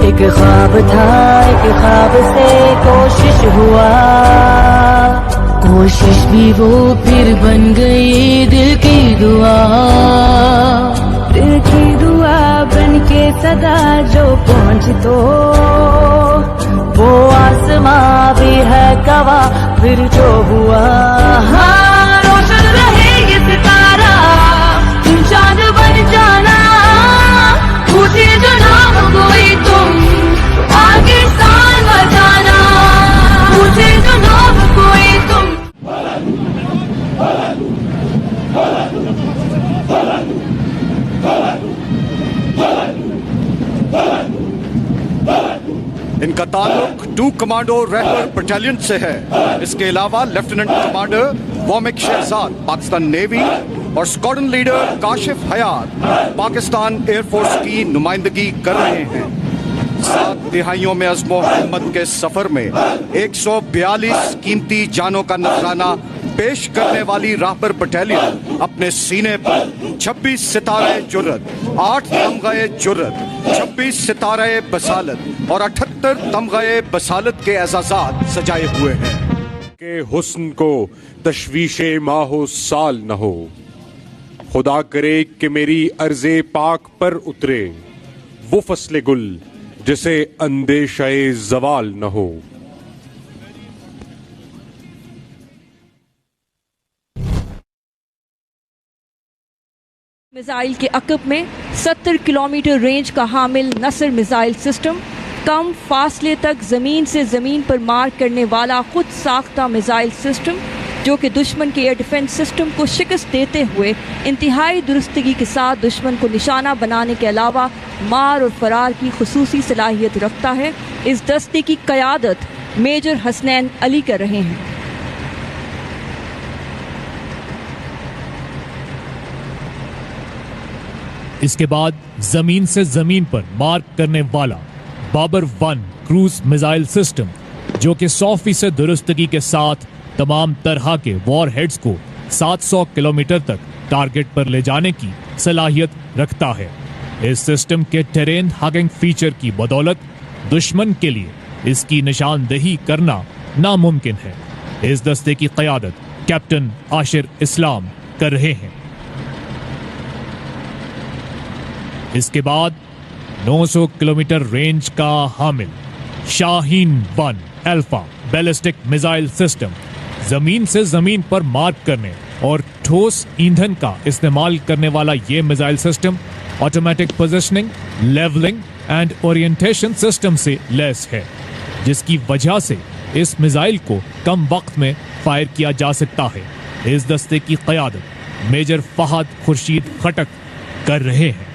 एक ख्वाब था, एक ख्वाब से कोशिश हुआ, कोशिश भी वो फिर बन गई दिल की दुआ। दिल की दुआ बन के सदा जो पहुँच तो वो आसमां भी है गवाह फिर जो हुआ। हाँ, रोशन रहे ये सितारा, तुम चांद बन जाना, पूछे जो नाम कोई तुम तो आगे साल बजाना, पूछे जो नाम कोई तुम। इनका ताल्लुक 2 कमांडो रहबर बटालियन से है। इसके अलावा lieutenant commander Womik Shahzad Pakistan navy और squadron leader Kashif Hayat Pakistan air force की नुमाइंदगी कर रहे हैं। 7 दिहाइयों में अज़्म व हिम्मत के सफर में 142 कीमती जानों का नजराना पेश करने वाली रहबर बटालियन अपने सीने पर 26 सितारे जुर्रत, 8 तमग़े जुर्रत, 26 सितारे बसालत और 78 तमग़े बसालत के एजाज़ात सजाए हुए हैं। के हुस्न को तशवीशे माहो साल न हो, खुदा करे कि मेरी अर्ज़े पाक पर उतरे वो फसले गुल जिसे अंदेशाए ज़वाल न हो। मिसाइल के अकब में 70 किलोमीटर रेंज का हामिल नसर मिसाइल सिस्टम, कम फासले तक ज़मीन से ज़मीन पर मार करने वाला खुद साख्ता मिसाइल सिस्टम, जो कि दुश्मन के एयर डिफेंस सिस्टम को शिकस्त देते हुए इंतहाई दुरुस्तगी के साथ दुश्मन को निशाना बनाने के अलावा मार और फरार की खुसूसी सलाहियत रखता है। इस दस्ते की क़यादत मेजर हसनैन अली कर रहे हैं। इसके बाद जमीन से जमीन पर मार्क करने वाला बाबर 1 क्रूज मिसाइल सिस्टम, जो कि 100% दुरुस्तगी के साथ तमाम तरह के वॉर हेड्स को 700 किलोमीटर तक टारगेट पर ले जाने की सलाहियत रखता है। इस सिस्टम के टेरेन हगिंग फीचर की बदौलत दुश्मन के लिए इसकी निशानदेही करना नामुमकिन है। इस दस्ते की क़यादत कैप्टन आशिर इस्लाम कर रहे हैं। इसके बाद 900 किलोमीटर रेंज का हामिल Shaheen 1 alpha ballistic missile system, जमीन से जमीन पर मार्क करने और ठोस ईंधन का इस्तेमाल करने वाला ये missile system automatic positioning, levelling and orientation system से लैस है, जिसकी वजह से इस मिसाइल को कम वक्त में फायर किया जा सकता है। इस दस्ते की क़यादत मेजर फहद खुर्शीद खटक कर रहे हैं।